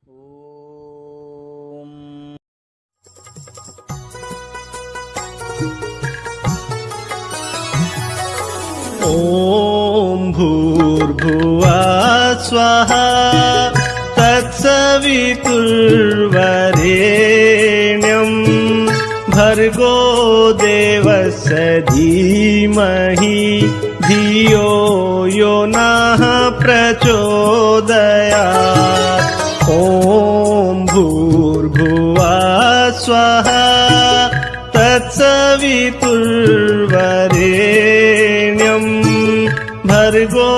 ॐ भूर्भुवः स्वः तत्सवितुर्वरेण्यं भर्गो देवस्य धीमहि धियो यो नः प्रचोदयात्। ॐ भूर्भुवः स्वः तत्सवितुर्वरेण्यं भर्गो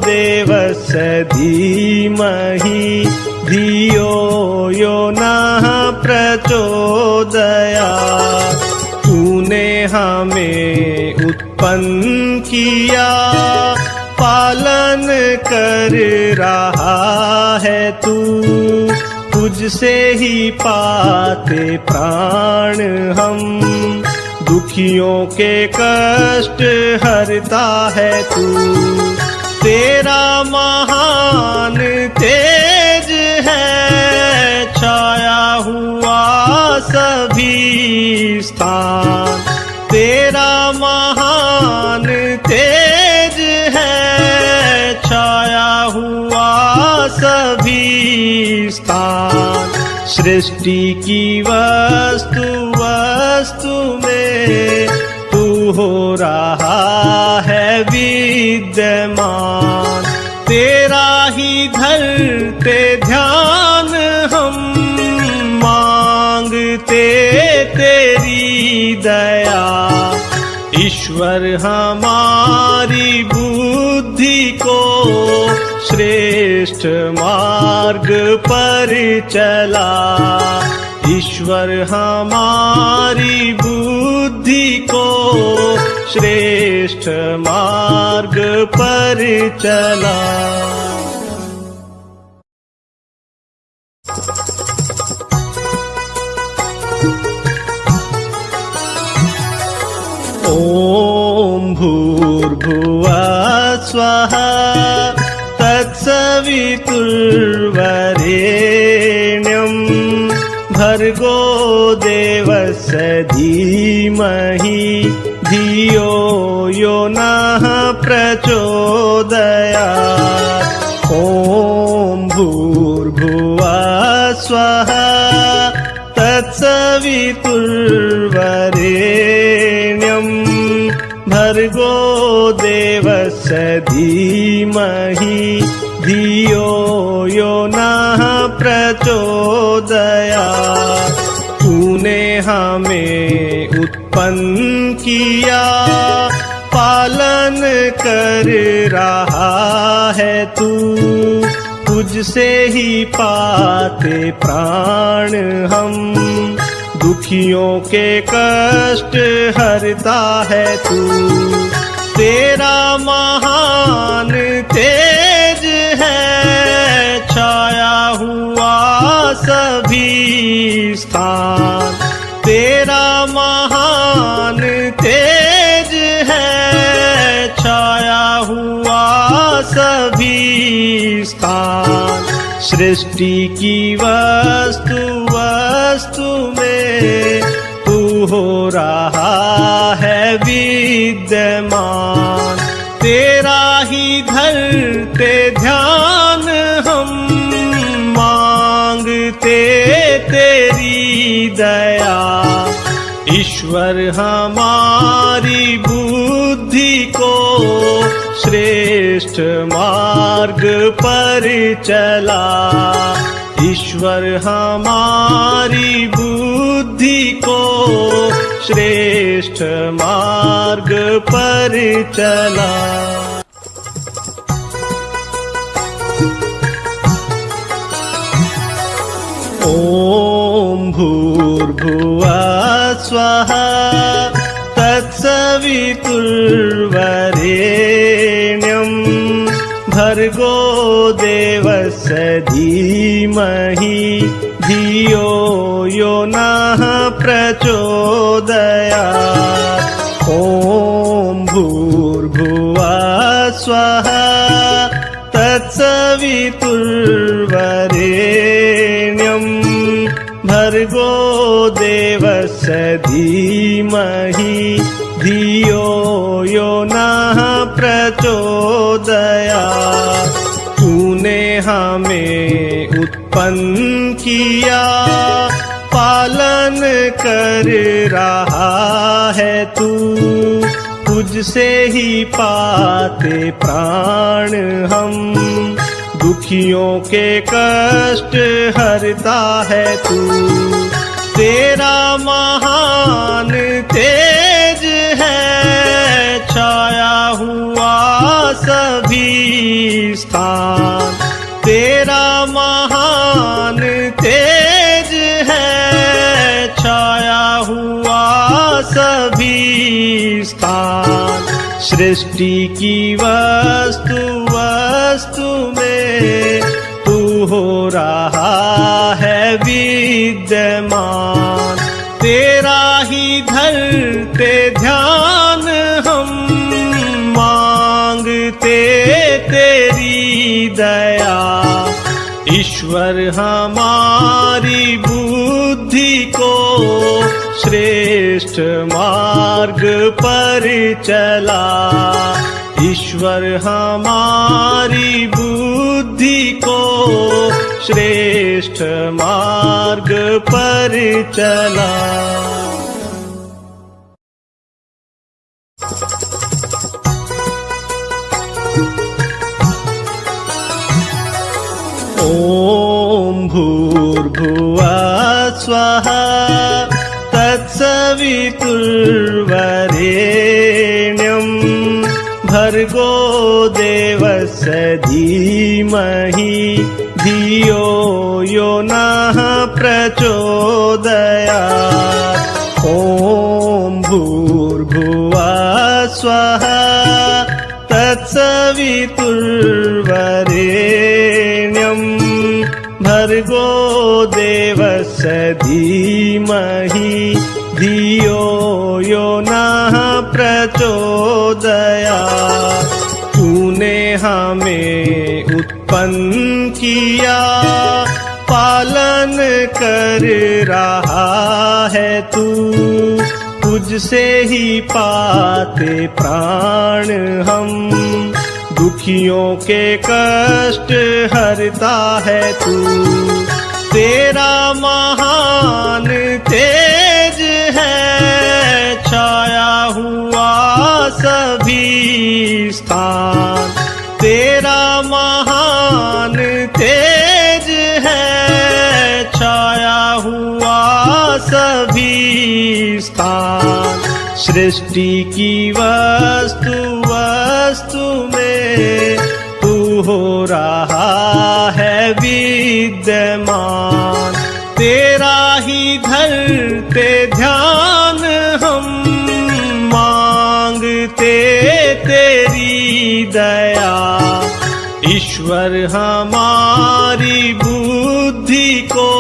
देवस्य धीमहि धियो यो नः प्रचोदयात्। तूने हमें उत्पन्न किया, पालन कर रहा है तू, तुझसे ही पाते प्राण हम। दुखियों के कष्ट हरता है तू, तेरा महान तेज है छाया हुआ सभी स्थान। तेरा महान तेज है छाया हुआ सभी स्थान। सृष्टि की वस्तु वस्तु में तू हो रहा है विद्यमान। तेरा ही धरते ध्यान हम, मांगते तेरी दया। ईश्वर हमारी बुद्धि को श्रेष्ठ मार्ग पर चला। ईश्वर हमारी बुद्धि को श्रेष्ठ मार्ग पर चला। ॐ भूर्भुवः स्वः तत्सवितुर्वरेण्यं भर्गो देवस्य धीमहि धियो यो नः प्रचोदयात्। ॐ भूर्भुवः स्वः तत्सवितुर्वरेण्यं भर्गो देवस्य धीमहि धियो यो नः प्रचोदयात्। तूने हमें उत्पन्न किया, पालन कर रहा है तू, तुझसे ही पाते प्राण हम। दुखियों के कष्ट हरता है तू, तेरा महान तेज है छाया हुआ सभी स्थान। तेरा महान तेज है छाया हुआ सभी स्थान। सृष्टि की वस्तु वस्तु में तू हो रहा है विद्यमान। तेरा ही धरते ध्यान हम, मांगते तेरी दया। ईश्वर हमारी बुद्धि को श्रेष्ठ मार्ग पर चला। ईश्वर हमारी बुद्धि को श्रेष्ठ मार्ग पर चला। ॐ भूर्भुवः स्वः तत्सवितुर्वरेण्यं भर्गो देवस्य धीमहि धियो यो नः प्रचोदयात्। ॐ भूर्भुवः स्वः तत्सवितुर्वरेण्यं भर्गो देवस्य धीमहि धियो यो नः प्रचोदयात्। तूने हमें उत्पन्न किया, पालन कर रहा है तू। तुझसे ही पाते प्राण हम, दुखियों के कष्ट हरता है तू। तेरा महान तेज है, छाया हुआ सभी स्थान। तेरा महान तेज है, छाया हुआ सभी स्थान। सृष्टि की वस्तु वस्तु में तू हो रहा है विद्यमान। तेरा ही धरते ध्यान हम, मांगते तेरी दया। ईश्वर हमारी बुद्धि को श्रेष्ठ मार्ग पर चला। ईश्वर हमारी बुद्धि को श्रेष्ठ मार्ग पर चला। ॐ भूर्भुवः स्वः तत्सवितुर्वरेण्यं भर्गो देवस्य धीमहि धियो यो नः प्रचोदयात्। ॐ भूर्भुवः स्वः तत्सवितुर्वरेण्यं भर्गो देवस्य धीमहि धियो यो नः प्रचोदयात्। तूने हमें उत्पन्न किया, पालन कर रहा है तू। तुझसे ही पाते प्राण हम, दुखियों के कष्ट हरता है तू। तेरा महान तेज है, छाया हुआ सभी स्थान। तेरा महान तेज है, छाया हुआ सभी स्थान। सृष्टि की वस्तु वस्तु में तू हो रहा है विद्यमान। तेरा ही धरते ध्यान हम, मांगते तेरी दया। ईश्वर हमारी बुद्धि को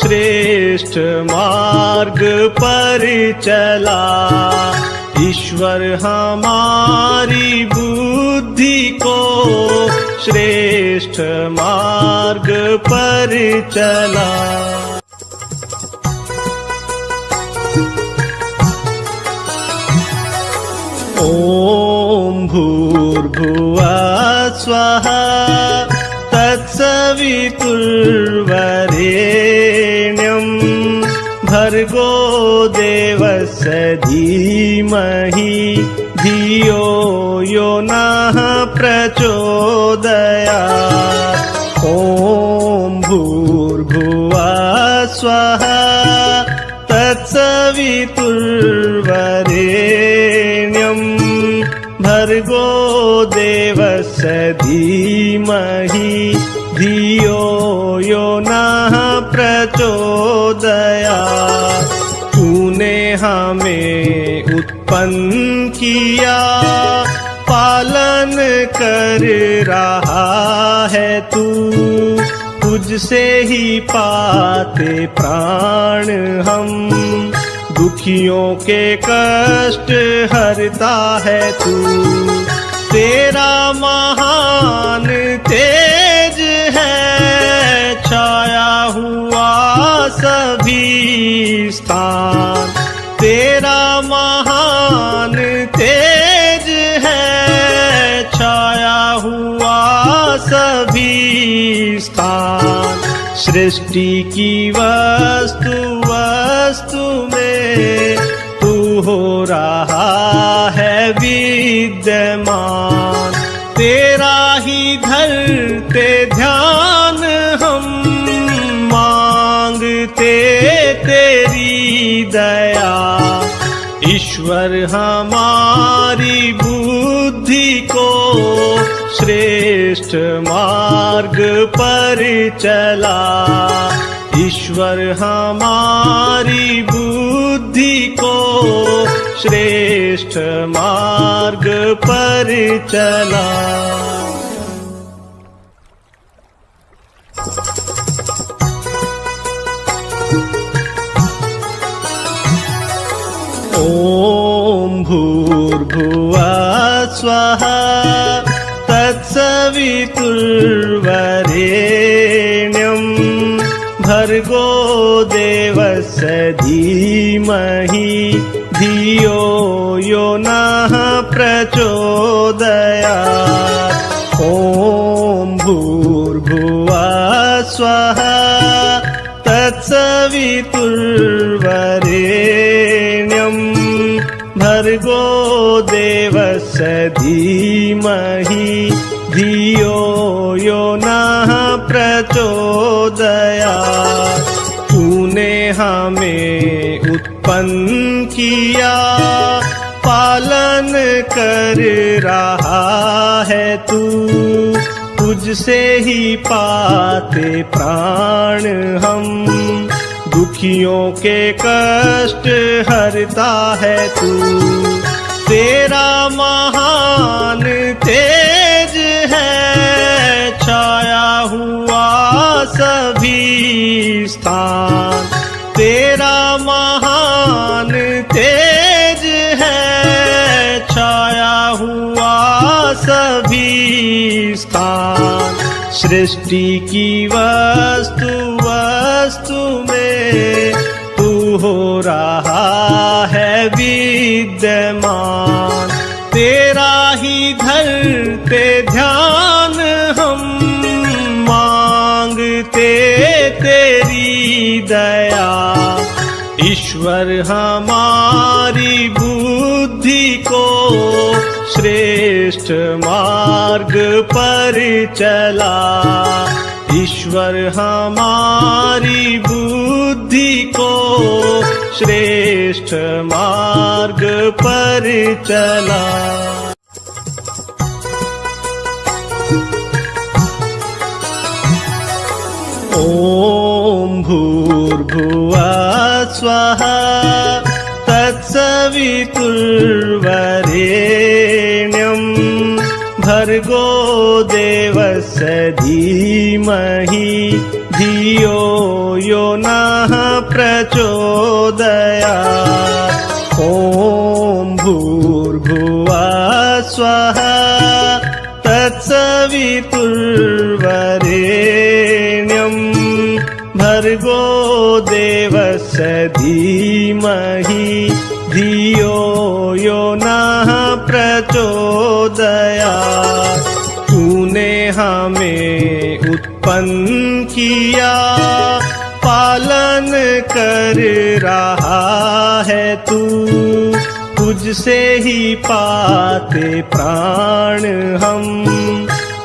श्रेष्ठ मार्ग पर चला। ईश्वर हमारी बुद्धि को श्रेष्ठ मार्ग पर चला। ॐ भूर्भुवः स्वः तत्सवितुर्वरेण्यं भर्गो देवस्य धीमहि धियो यो नः प्रचोदयात्। ॐ भूर्भुवः स्वः तत्सवितुर्वरेण्यं भर्गो देवस्य धीमहि धियो यो नः प्रचोदयात्। तूने हमें उत्पन्न किया, पालन कर रहा है तू। तुझसे ही पाते प्राण हम, दुखियों के कष्ट हरता है तू। तेरा महान तेज है, छाया हुआ सभी स्थान। सृष्टि की वस्तु वस्तु में तू हो रहा है विद्यमान। तेरा ही धरते ध्यान हम, मांगते तेरी दया। ईश्वर हमारी बुद्धि को श्रेष्ठ मार्ग पर चला। ईश्वर हमारी बुद्धि को श्रेष्ठ मार्ग पर चला। ओम भूर्भुवः स्वः तत्सवितुर्वरेण्यं भर्गो देवस्य धीमहि धियो यो नः प्रचोदयात्। ओम भूर्भुवः स्वः तत्सवितुर्वरेण्यं भर्गो देवस्य धीमहि धियो यो नः प्रचोदयात्। तूने हमें उत्पन्न किया, पालन कर रहा है तू। तुझसे ही पाते प्राण हम, दुखियों के कष्ट हरता है तू। तेरा महान तेज है छाया हुआ सभी स्थान। तेरा महान तेज है छाया हुआ सभी स्थान। सृष्टि की वस्तु वस्तु में तू हो रहा है विद्यमान। तेरा ही धरते ध्यान हम, मांगते तेरी दया। ईश्वर हमारी बुद्धि को श्रेष्ठ मार्ग पर चला। ईश्वर हमारी बुद्धि को श्रेष्ठ मार्ग पर चला। ओम भूर्भुवः स्वः तत्सवितुर्वरेण्यं भर्गो देवस्य धीमहि धियो यो नः प्रचोदयात्। ओम भूर्भुवः स्वः तत्सवितुर्वरेण्यं भर्गो देवस्य धीमहि धियो यो नः प्रचोदयात्। तूने हमें उत्पन्न किया, पालन कर रहा है तू। तुझसे ही पाते प्राण हम,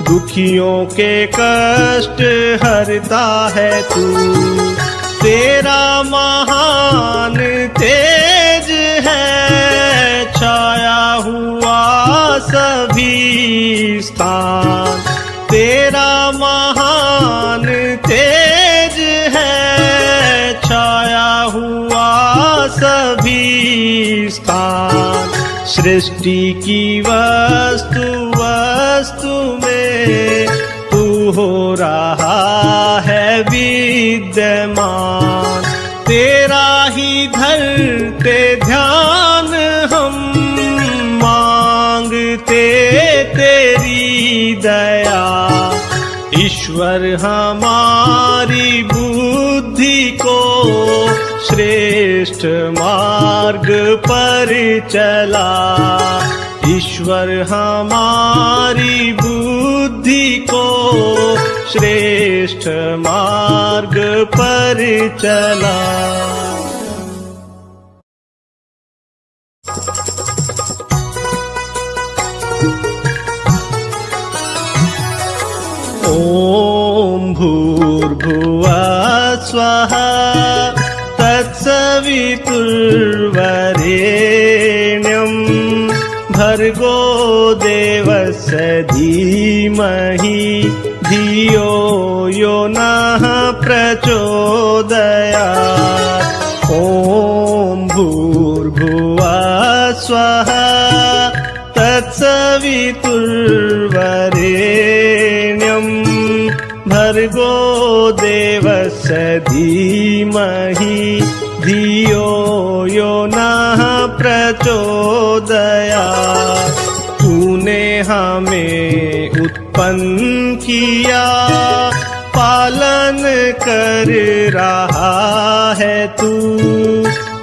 दुखियों के कष्ट हरता है तू। तेरा महान तेज है छाया हुआ सभी स्थान। तेरा महान तेज है छाया हुआ सभी स्थान। सृष्टि की वस्तु वस्तु में तू हो रहा है विद्यमान। तेरा ही धरते ध्यान हम, मांगते तेरी दया। ईश्वर हमारी बुद्धि को श्रेष्ठ मार्ग पर चला। ईश्वर हमारी बुद्धि बुद्धि को श्रेष्ठ मार्ग पर चला। ॐ भूर्भुवः स्वः तत्सवितुर्वरेण्यं भर्गो देवस्य धीमहि धियो यो नः प्रचोदयात्। ॐ भूर्भुवः स्वः तत्सवितुर्वरेण्यं भर्गो देवस्य धीमहि धियो यो नः प्रचोदयात्। तूने हमें उत्पन्न किया, पालन कर रहा है तू,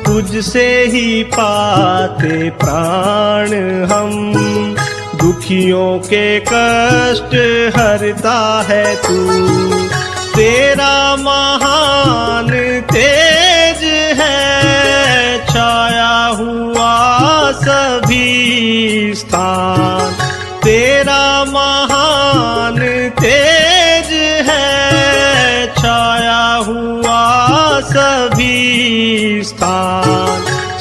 तुझसे ही पाते प्राण हम, दुखियों के कष्ट हरता है तू। तेरा महान तेज है छाया हुआ सभी स्थान, तेरा महान तेज है छाया हुआ सभी स्थान।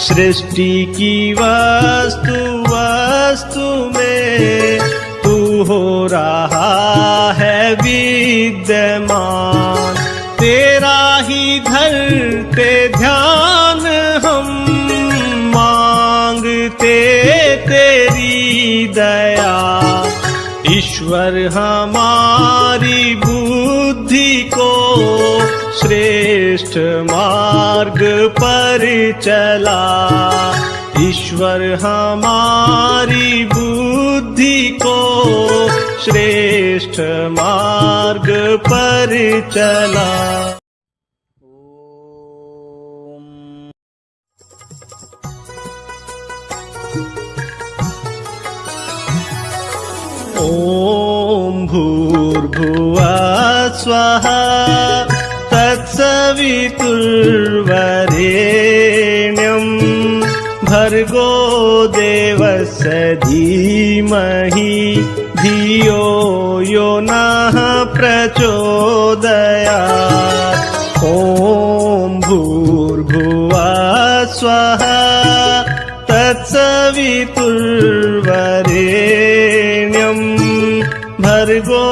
सृष्टि की वस्तु वस्तु में तू हो रहा है विद्यमान, तेरा ही धरते ध्यान हम, मांगते तेरी दया। ईश्वर हमारी बुद्धि को श्रेष्ठ मार्ग पर चला। ईश्वर हमारी बुद्धि को श्रेष्ठ मार्ग पर चला। ॐ भूर्भुवः स्वः तत्सवितुर्वरेण्यं भर्गो देवस्य धीमहि धियो यो नः प्रचोदयात्। ॐ भूर्भुवः स्वः तत्सवितुर्वरेण्यं भर्गो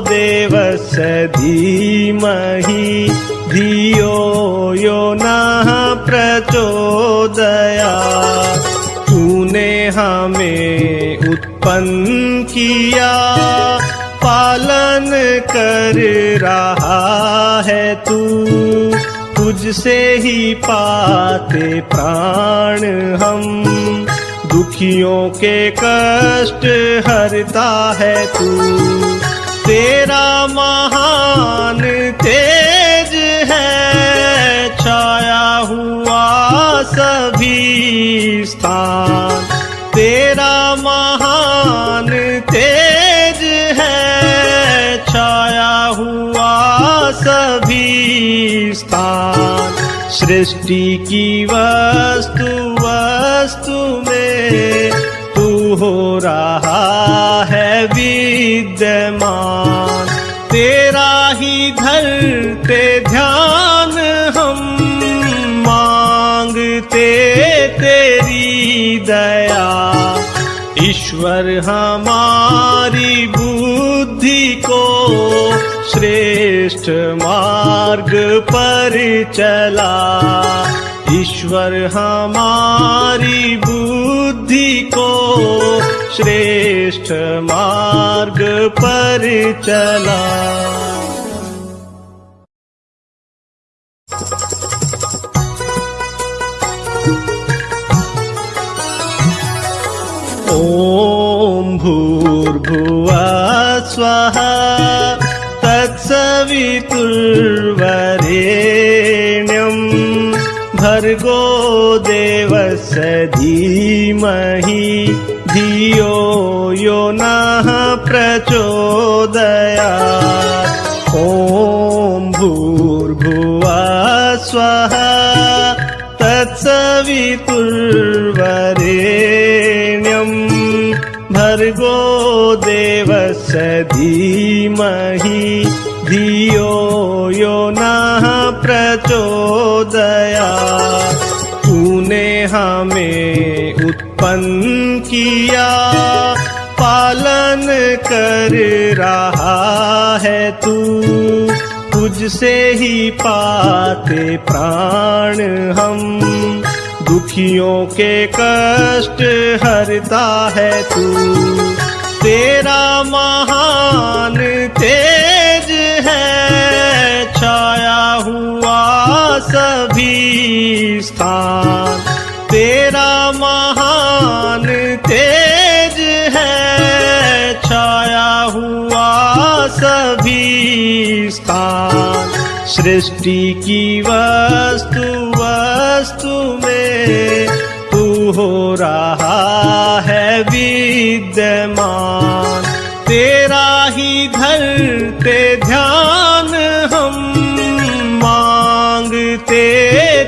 देवस्य धीमहि धियो यो नः प्रचोदयात्। तूने हमें उत्पन्न किया, पालन कर रहा है तू, तुझसे ही पाते प्राण हम, दुखियों के कष्ट हरता है तू। तेरा महान तेज है छाया हुआ सभी स्थान, तेरा महान तेज है छाया हुआ सभी स्थान। सृष्टि की वस्तु वस्तु में तू हो रहा है विद्यमान, तेरा ही धरते ध्यान हम, मांगते तेरी दया। ईश्वर हमारी बुद्धि को श्रेष्ठ मार्ग पर चला। ईश्वर हमारी बुद्धि को श्रेष्ठ मार्ग पर चला। ॐ भूर्भुवः स्वः तत्सवितुर्वरेण्यं भर्गो देवस्य धीमहि धियो यो नः प्रचोदयात्। ॐ भूर्भुवः स्वः तत्सवितुर्वरेण्यं भर्गो देवस्य धीमहि धियो यो नः प्रचोदयात्। तूने हमें उत्पन्न किया, पालन कर रहा है तू, तुझसे ही पाते प्राण हम। दुखियों के कष्ट हरता है तू, तेरा महान तेज है छाया हुआ सभी स्थान। तेरा महान तेज है छाया हुआ सभी स्थान। सृष्टि की वस्तु वस्तु में तू हो रहा है विद्यमान। तेरा ही धरते ध्यान हम, मांगते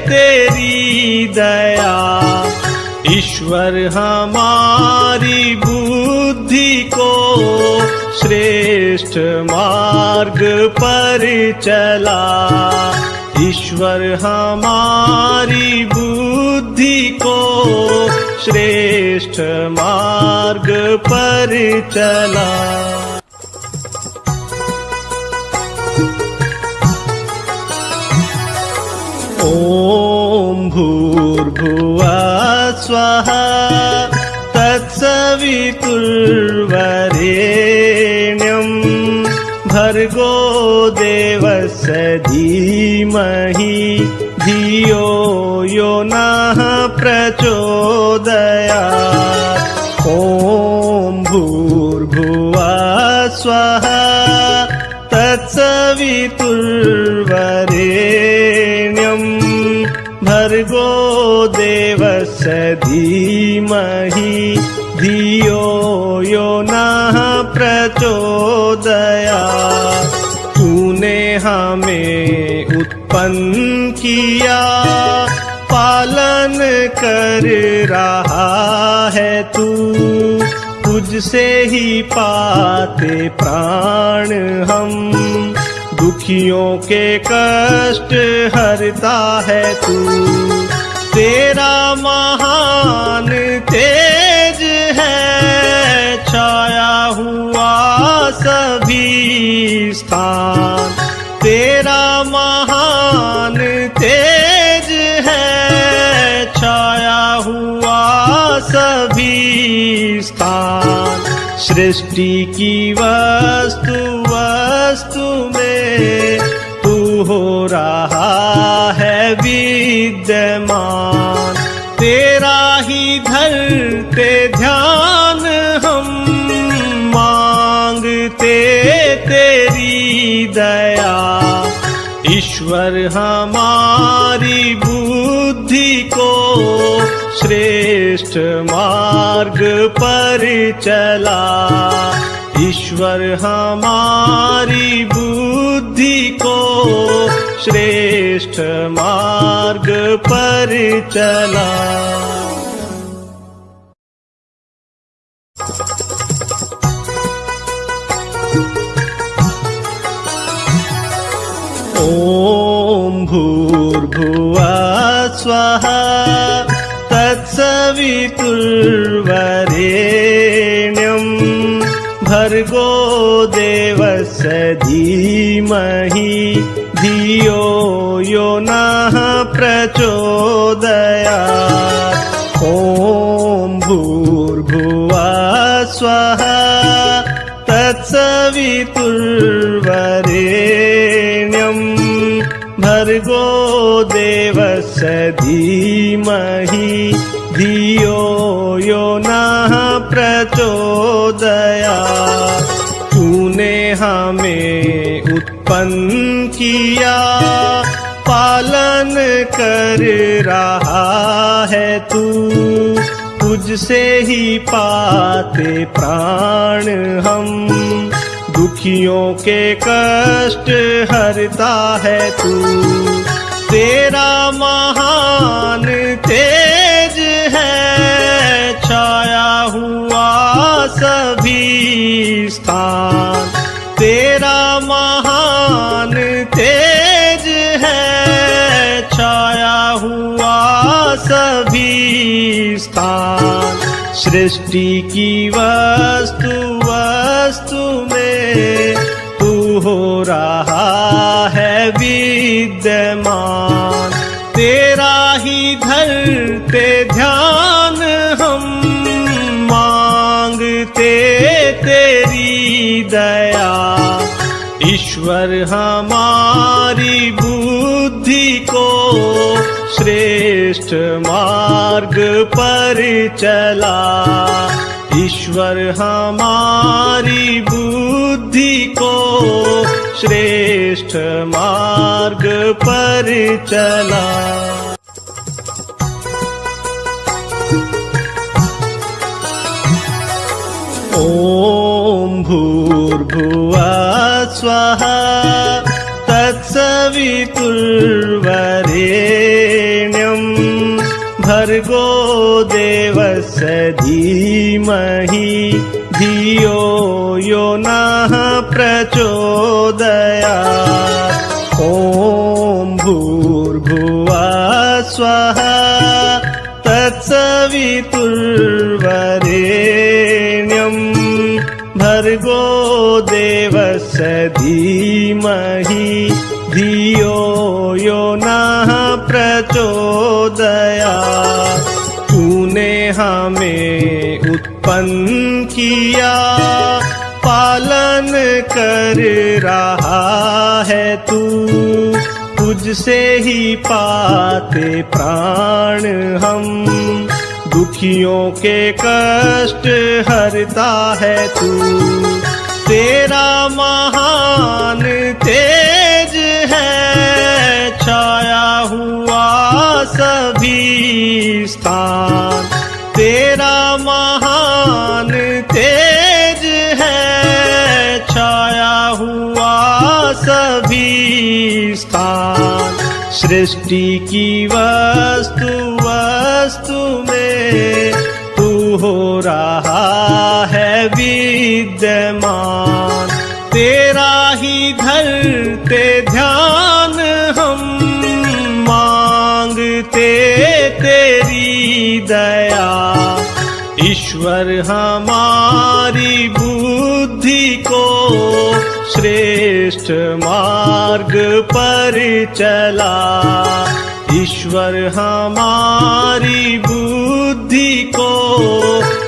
तेरी दया। ईश्वर हमारी बुद्धि को श्रेष्ठ मार्ग पर चला। ईश्वर हमारी बुद्धि को श्रेष्ठ मार्ग पर चला। ॐ भूर्भुवः स्वः तत्सवितुर्वरेण्यं भर्गो देवस्य धीमहि धियो यो नः प्रचोदयात्। ॐ भूर्भुवः स्वः तत्सवितुर्वरेण्यं भर्गो देवस्य धीमहि धियो यो नः प्रचोदयात्। तूने हमें उत्पन्न किया, पालन कर रहा है तू, तुझसे ही पाते प्राण हम। दुखियों के कष्ट हरता है तू, तेरा महान तेज है छाया हुआ सभी स्थान। तेरा महान तेज है छाया हुआ सभी स्थान। सृष्टि की वस्तु वस्तु में तू हो रहा है विद्यमान। तेरा ही धरते ध्यान हम, मांगते तेरी दया। ईश्वर हमारी बुद्धि को श्रेष्ठ मार्ग पर चला। ईश्वर हमारी बुद्धि को श्रेष्ठ मार्ग पर चला। ॐ भूर्भुवः स्वः तत्सवितुर्वरेण्यं भर्गो देवस्य धीमहि धियो यो नः प्रचोदयात्। ॐ भूर्भुवः स्वः तत्सवितुर्वरेण्यं भर्गो देवस्य धीमहि धियो यो नः प्रचोदयात्। तूने हमें उत्पन्न किया, पालन कर रहा है तू, तुझसे ही पाते प्राण हम। दुखियों के कष्ट हरता है तू, तेरा महान तेज है छाया हुआ सभी स्थान। तेरा महान तेज है छाया हुआ सभी स्थान। सृष्टि की वस्तु वस्तु में तू हो रहा है विद्यमान। तेरा ही धरते ध्यान हम, मांगते तेरी दया। ईश्वर हमारी बुद्धि को श्रेष्ठ मार्ग पर चला। ईश्वर हमारी बुद्धि को श्रेष्ठ मार्ग पर चला। ओम भूर्भुवः स्वः तत्सवितुर्वरेण्यं भर्गो देवस्य धीमहि धियो यो नः प्रचोदयात्। ओम भूर्भुवः स्वः तत्सवितुर्वरेण्यं भर्गो देवस्य धीमहि धियो यो नः प्रचोदयात्। तूने हमें उत्पन्न किया, पालन कर रहा है तू। तुझसे ही पाते प्राण हम, दुखियों के कष्ट हरता है तू। तेरा महान तेज है छाया हुआ सभी स्थान। तेरा महान तेज है छाया हुआ सभी स्थान। सृष्टि की वस्तु वस्तु में तू हो रहा है विद्यमान। तेरा ही धरते ध्यान हम, मांगते तेरी दया। ईश्वर हमारी बुद्धि को श्रेष्ठ मार्ग पर चला। ईश्वर हमारी बुद्धि को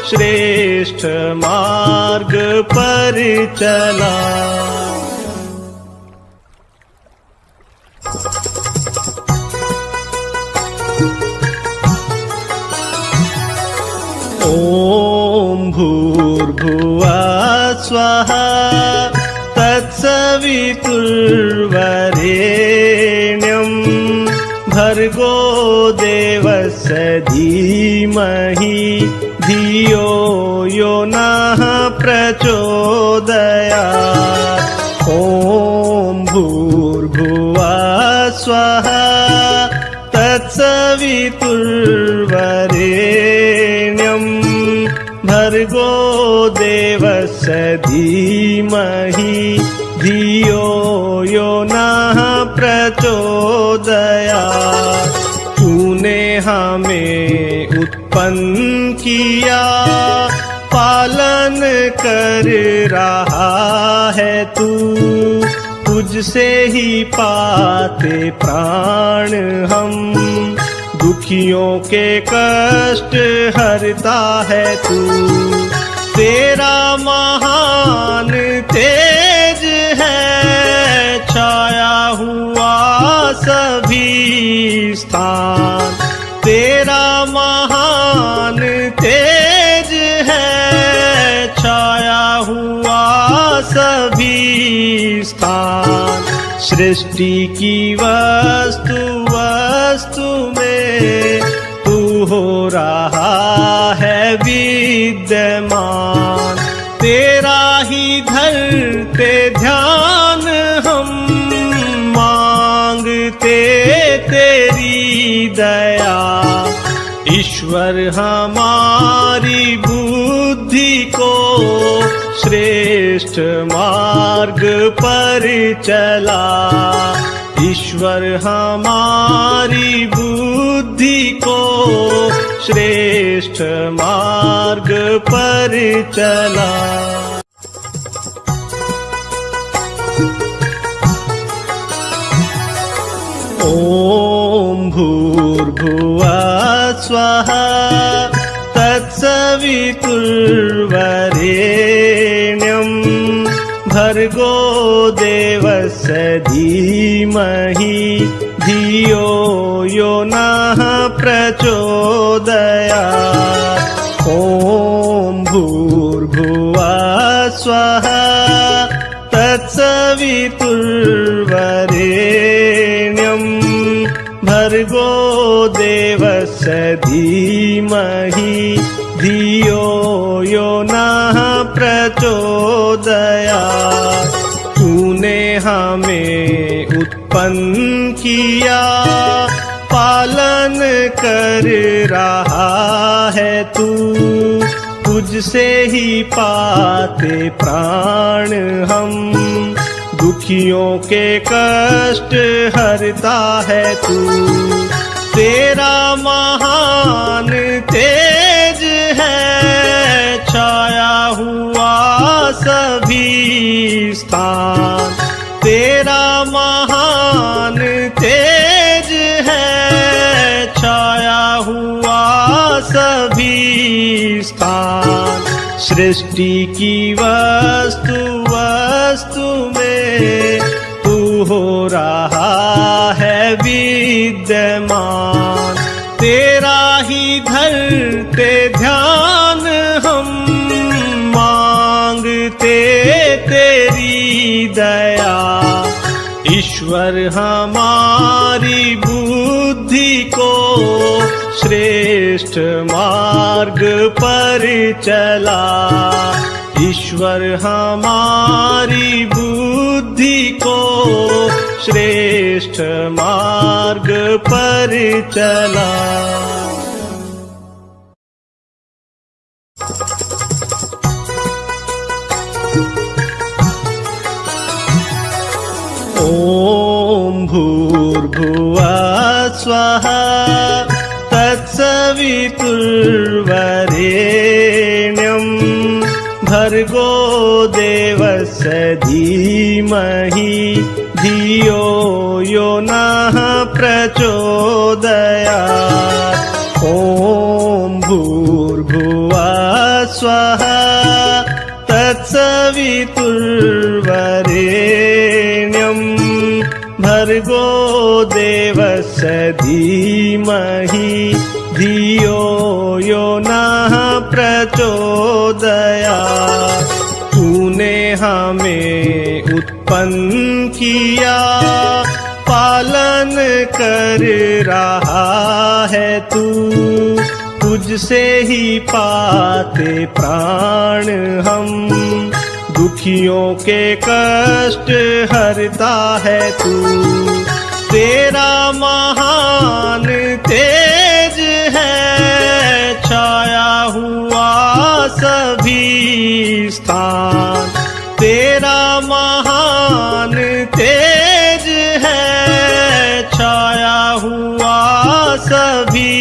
श्रेष्ठ मार्ग पर चला। ओम भूर्भुवः स्वः तत्सवितुर्वरेण्यं भर्गो देवस्य धीमहि धियो यो नः प्रचोदयात्। ओम भूर्भुवः स्वः तत्सवितुर्वरेण्यं भर्गो देवस्य धीमहि धियो यो नः प्रचोदयात्। तूने हमें उत्पन्न किया, पालन कर रहा है तू। तुझसे ही पाते प्राण हम, दुखियों के कष्ट हरता है तू। तेरा महान तेज है छाया हुआ सभी स्थान। तेरा महान तेज है छाया हुआ सभी स्थान। सृष्टि की वस्तु वस्तु में तू हो रहा है विद्यमान। तेरा ही धरते ध्यान हम, मांगते तेरी दया। ईश्वर हमारी बुद्धि को श्रेष्ठ मार्ग पर चला। ईश्वर हमारी बुद्धि को श्रेष्ठ मार्ग पर चला। ओम भूर्भुवः स्वः तत्सवितुर्वरेण्यं भर्गो देवस्य धीमहि धियो यो नः प्रचोदयात्। ओम भूर्भुवः स्वः तत्सवितुर्वरेण्यं भर्गो देवस्य धीमहि धियो यो नः प्रचोदयात्। तूने हमें उत्पन्न किया, पालन कर रहा है तू। तुझसे ही पाते प्राण हम, दुखियों के कष्ट हरता है तू। तेरा महान तेज है छाया हुआ सभी स्थान। तेरा महान तेज है छाया हुआ सभी स्थान। सृष्टि की वस्तु वस्तु में तू हो रहा है विद्यमान। तेरा ही धरते ध्यान हम, मांगते तेरी दया। ईश्वर हमारी बुद्धि को श्रेष्ठ मार्ग पर चला। ईश्वर हमारी बुद्धि को श्रेष्ठ मार्ग पर चला। ओम भूर्भुवः स्वः तत्सवितुर्वरेण्यं भर्गो देवस्य धीमहि धियो यो नः प्रचोदयात्। ओम भूर्भुवः स्वः तत्सवितुर्वरेण्यं भर्गो देवस्य धीमहि धियो यो नः प्रचोदयात्। तूने हमें उत्पन्न किया, पालन कर रहा है तू। तुझसे ही पाते प्राण हम, दुखियों के कष्ट हरता है तू। तेरा महान तेज है छाया हुआ सभी स्थान। तेरा महान तेज है छाया हुआ सभी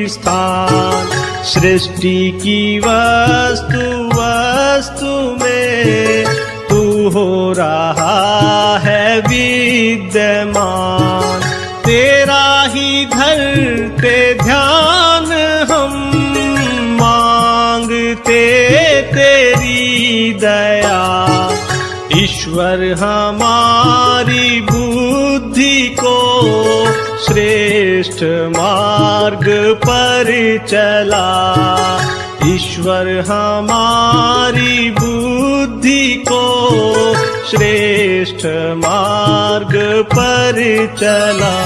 स्थान। सृष्टि की वस्तु वस्तु में तू हो रहा है विद्यमान। तेरा ही धरते ध्यान हम, मांगते तेरी दया। ईश्वर हमारी बुद्धि को श्रेष्ठ मार्ग पर चला। ईश्वर हमारी बुद्धि को श्रेष्ठ मार्ग पर चला।